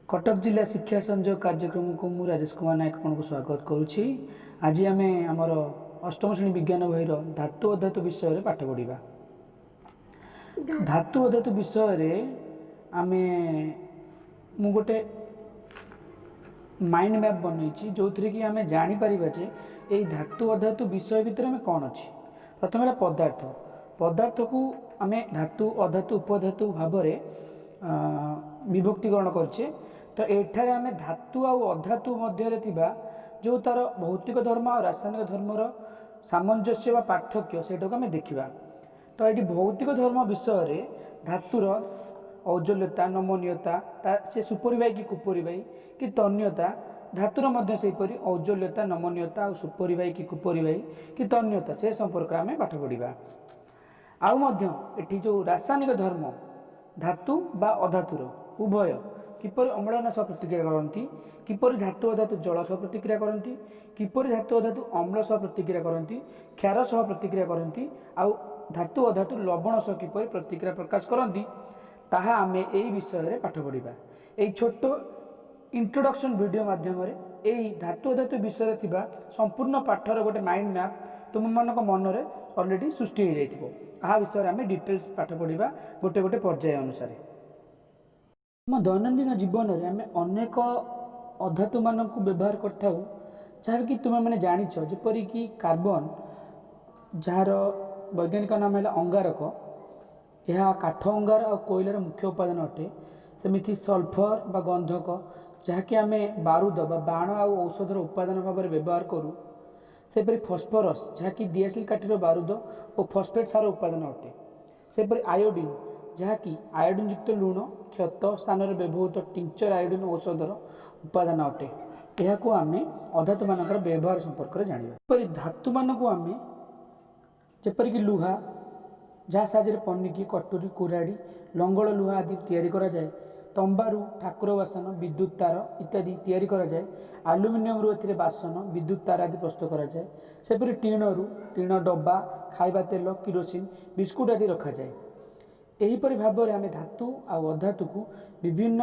कटक जिला शिक्षा संयोग कार्यक्रम को मु राजेश कुमार नायक आपको स्वागत करुच्ची। आज आम आमर अष्टम श्रेणी विज्ञान बही धातु अधातु विषय पाठ पढ़ा। धातु अधातु विषय आम मु गोटे माइंड मैप बनई जो थी कि आम जापर जे यही धातु अधातु विषय भितर में कौन अच्छी। प्रथम है पदार्थ। पदार्थ को आम धातु अधातु उपधातु भाव विभक्तिकरण करछे। तो एठारे आम धातु आ अधातु मध्य जो तार भौतिक धर्म और रासायनिक धर्मर सामंजस्य व पार्थक्य सेटा को आम देखा। तो ये भौतिक धर्म विषय धातुर औज्ज्वल्यता नमनीयता से सुपरिवाही कि कुपरिवाही कि तन्यता धातुर मध्य सेहीपरि औज्ज्वल्यता नमनीयता और सुपरिवाही कि कुपरिवाही कि तन्यता से संपर्क में पाठ पढ़ा। आउ मध्य एठी जो रासायनिक धर्म धातु बा अधातुर उभय किपर अम्लान सह प्रतिक्रिया करती, किपर धातु अधातु जल सह प्रतिक्रिया करती, किपर धातु अधातु अम्ल सह प्रतिक्रिया करती, क्षार सह प्रतिक्रिया करती, आउ धातु अधातु लवण सह किपर प्रतिक्रिया प्रकाश करती, ताहा आमे एई विषय रे पाठ पढ़ा। एई छोटो इंट्रोडक्शन वीडियो माध्यम एई धातु अधातु विषय थिबा संपूर्ण पाठर गोटे माइंड मैप तुम मानक मन रे ऑलरेडी सृष्टि हो जाइथिबो। आ विषय आम डिटेल्स पाठ पढ़ा गोटे गोटे पर्याय अनुसार। आम दैनंदिन जीवन में आम अनेक अधातु मान व्यवहार करें तुम मैंने जाच जपरिक कार्बन जार वैज्ञानिक नाम है अंगारक। यह काठ अंगार और कोयलार मुख्य उपादान अटे। सेमिथि सल्फर बा गंधक जहाँकि आम बारूद बा बाण आ औषधर उपादान भाव में व्यवहार करूँ। सेपरी फस्फरस जहाँकि दियासिल काठीर बारूद और फस्फेट सार उपादान अटे। सेपरी आयोडीन जहाँकि आयोडीन युक्त लुण क्षत स्थान में व्यवहृत टिंचर आयोडीन औषधर उपादान अटे। यह आम अधातु मान व्यवहार संपर्क में जाना। धातु मान को आम जपरिक लुहा जहाँ साहाଯ୍य पनिकी कटोरी कुराड़ी लंगल लुहा आदि तैयारी करा जाए। तंबारू ठाकुर बासन विद्युत तार इत्यादि तैयारी करा जाए। आलुमिनियम रु एथिरे बासन विद्युत तार आदि प्रस्तुत करा जाए। सेपरि टीण डब्बा खाइबा तेल किरोसिन बिस्कुट आदि रखा जाए। एहीपरि भाव में आम धातु आ अधातु को विभिन्न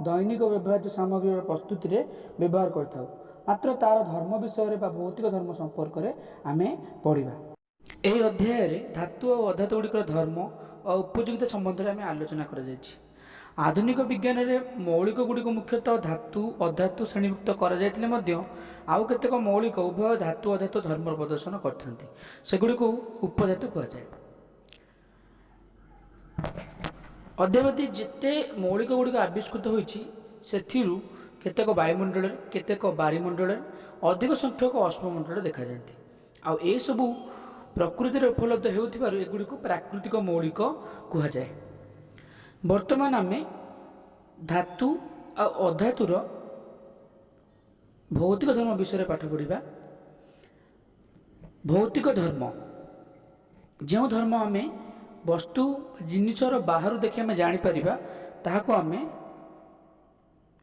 दैनिक व्यवहार्य सामग्री प्रस्तुति में व्यवहार करथाउ। मात्र तार धर्म विषय बा भौतिक धर्म संपर्क में आम पढ़ा। यह अध्याय धातु और अधातु गुड़िकर धर्म और उपयोगिता संबंध में आम आलोचना कर। आधुनिक विज्ञान में मौलिक गुड़िक मुख्यतः धातु अधातु श्रेणीभुक्त आउ केतेक मौलिक उभय धातु अधातु धर्म प्रदर्शन करते सेगुड़ी उपधातु कहुए। अद्यावधि जिते मौलिक गुड़िक आविष्कृत होती केतेक वायुमंडल केतेक बारिमंडल अधिक संख्यक अश्ममंडल देखा जाती। आउ ए सबू प्रकृति में उपलब्ध होगुड़ी प्राकृतिक मौलिक कहुए। वर्तमान आम धातु और अधातुर भौतिक धर्म विषय पाठ पढ़ा। भौतिक धर्म जो धर्म आम वस्तु जिनिसर बाहर देखि आम जापर ताहाको आम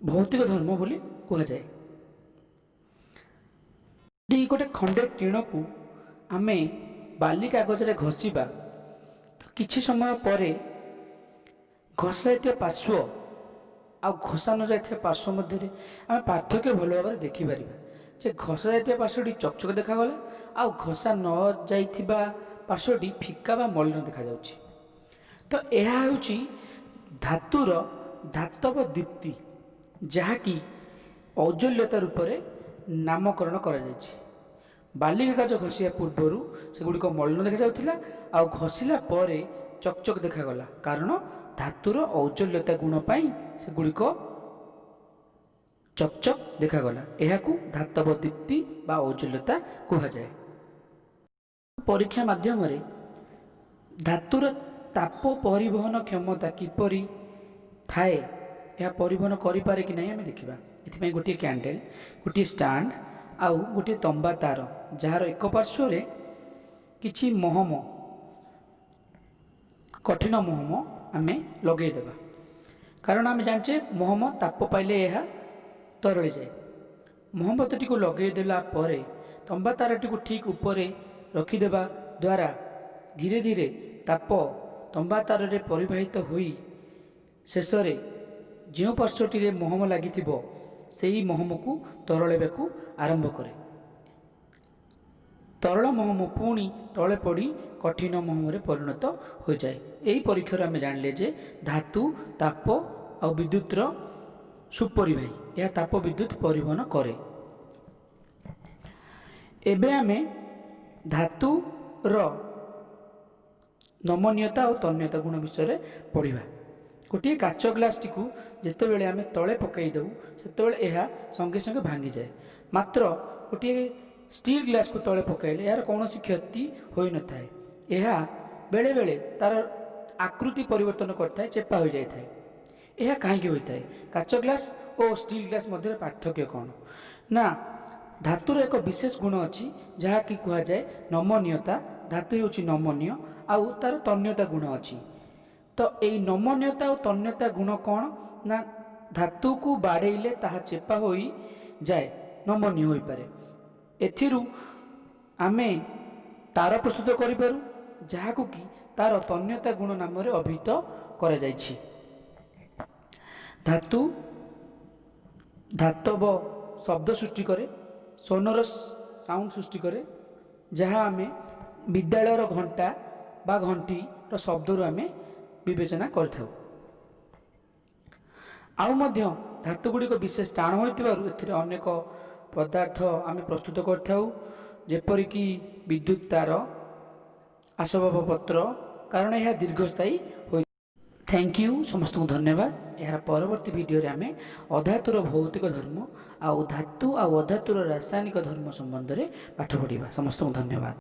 भौतिक धर्म बोली कहुए। गोटे खंडे टीण को आम बाली कागज रे घषिबा तो किछि समय पर घषा जातीय पार्श्व आ घषा न जातीय पार्श्व मध्य आम पार्थक्य भल भाव देखिपर जे घषा जातीय पार्श्वटी चकचक देखागला आ घषा न जाइथिबा पार्श्वटी फिका बा मलिन देखा जाउछि। तो यह हूँ धातुर धातव दीप्ति जहाँकि औज्ज्वल्यता रूप में नामकरण करा जायछि। बाली कागज घषिया पूर्वर सेगुड़िक मलिन देखा जाउथिला आ घषिला परे चकचक देखागला कारण धातुर औज्ज्वल्यता गुण पाई सेगुड़िक चकचक देखागला। यह धातव दीप्ति बा औज्ज्वल्यता कहुए। परीक्षा माध्यम धातुर ताप परिवहन क्षमता किपरि थाए यह परिवहन करें कि नहीं आम देखा। ये गोटे कैंडल गोटे स्टैंड आउ गोटे तंबा तार जार एक पार्श्व किछि महम कठिन महम आम लगेदेवा कारण आम जाचे महम ताप पाइले यह तरली जाए। महमबत्ती को लगेदेला तंबा तारटी को ठीक उपरे रखिदेवा द्वारा धीरे धीरे ताप तंबा तार रे परिवाहित होई शेष रे ଯେଉଁ ପାର୍ଶ୍ୱଟିରେ ମହମ ଲାଗିଥିବ ସେହି ମହମକୁ ତରଳାଇବାକୁ ଆରମ୍ଭ କରେ। ତରଳ ମହମ ପୁଣି ତଳେ ପଡ଼ି କଠିନ ମହମରେ ପରିଣତ ହୋଇଯାଏ। ଏହି ପରୀକ୍ଷାରୁ ଆମେ ଜାଣିଲେ ଯେ ଧାତୁ ତାପ ଆଉ ବିଦ୍ୟୁତର ସୁପରିବାହୀ, ଏହା ତାପ ବିଦ୍ୟୁତ ପରିବହନ କରେ। ଏବେ ଆମେ ଧାତୁର ନମନୀୟତା ଆଉ ତନ୍ୟତା ଗୁଣ ବିଷୟରେ ପଢ଼ିବା। ଗୋଟିଏ କାଚ ଗ୍ଲାସଟିକୁ ଯେତେବେଳେ ଆମେ ତଳେ ପକାଇ ଦେଉ ସେତେବେଳେ ଏହା ସଙ୍ଗେ ସଙ୍ଗେ ଭାଙ୍ଗିଯାଏ। ମାତ୍ର ଗୋଟିଏ ଷ୍ଟିଲ୍ ଗ୍ଲାସକୁ ତଳେ ପକାଇଲେ ଏହାର କୌଣସି କ୍ଷତି ହୋଇନଥାଏ। ଏହା ବେଳେବେଳେ ତା'ର ଆକୃତି ପରିବର୍ତ୍ତନ କରିଥାଏ, ଚେପା ହୋଇଯାଇଥାଏ। ଏହା କାହିଁକି ହୋଇଥାଏ? କାଚ ଗ୍ଲାସ ଓ ଷ୍ଟିଲ୍ ଗ୍ଲାସ ମଧ୍ୟରେ ପାର୍ଥକ୍ୟ କ'ଣ? ନା, ଧାତୁର ଏକ ବିଶେଷ ଗୁଣ ଅଛି ଯାହାକି କୁହାଯାଏ ନମନୀୟତା। ଧାତୁ ହେଉଛି ନମନୀୟ ଆଉ ତା'ର ତନ୍ୟତା ଗୁଣ ଅଛି। ତ ଏଇ ନମନୀୟତା ଆଉ ତନ୍ୟତା ଗୁଣ କ'ଣ? ନା, ଧାତୁକୁ ବାଡ଼େଇଲେ ତାହା ଚେପା ହୋଇଯାଏ, ନମନୀୟ ହୋଇପାରେ। ଏଥିରୁ ଆମେ ତାର ପ୍ରସ୍ତୁତ କରିପାରୁ, ଯାହାକୁ କି ତାର ତନ୍ୟତା ଗୁଣ ନାମରେ ଅଭିହିତ କରାଯାଇଛି। ଧାତୁ ଧାତବ ଶବ୍ଦ ସୃଷ୍ଟି କରେ, ସୋନରସ୍ ସାଉଣ୍ଡ ସୃଷ୍ଟି କରେ, ଯାହା ଆମେ ବିଦ୍ୟାଳୟର ଘଣ୍ଟା ବା ଘଣ୍ଟିର ଶବ୍ଦରୁ ଆମେ ବିବେଚନା କରିଥାଉ। ଆଉ ମଧ୍ୟ ଧାତୁ ଗୁଡ଼ିକ ବିଶେଷ ଟାଣ ହୋଇଥିବାରୁ ଏଥିରେ ଅନେକ ପଦାର୍ଥ ଆମେ ପ୍ରସ୍ତୁତ କରିଥାଉ, ଯେପରିକି ବିଦ୍ୟୁତ ତାର, ଆସବାବପତ୍ର, କାରଣ ଏହା ଦୀର୍ଘସ୍ଥାୟୀ ହୋଇଥାଏ। ଥ୍ୟାଙ୍କ ୟୁ, ସମସ୍ତଙ୍କୁ ଧନ୍ୟବାଦ। ଏହାର ପରବର୍ତ୍ତୀ ଭିଡ଼ିଓରେ ଆମେ ଅଧାତୁର ଭୌତିକ ଧର୍ମ ଆଉ ଧାତୁ ଆଉ ଅଧାତୁର ରାସାୟନିକ ଧର୍ମ ସମ୍ବନ୍ଧରେ ପାଠ ପଢ଼ିବା। ସମସ୍ତଙ୍କୁ ଧନ୍ୟବାଦ।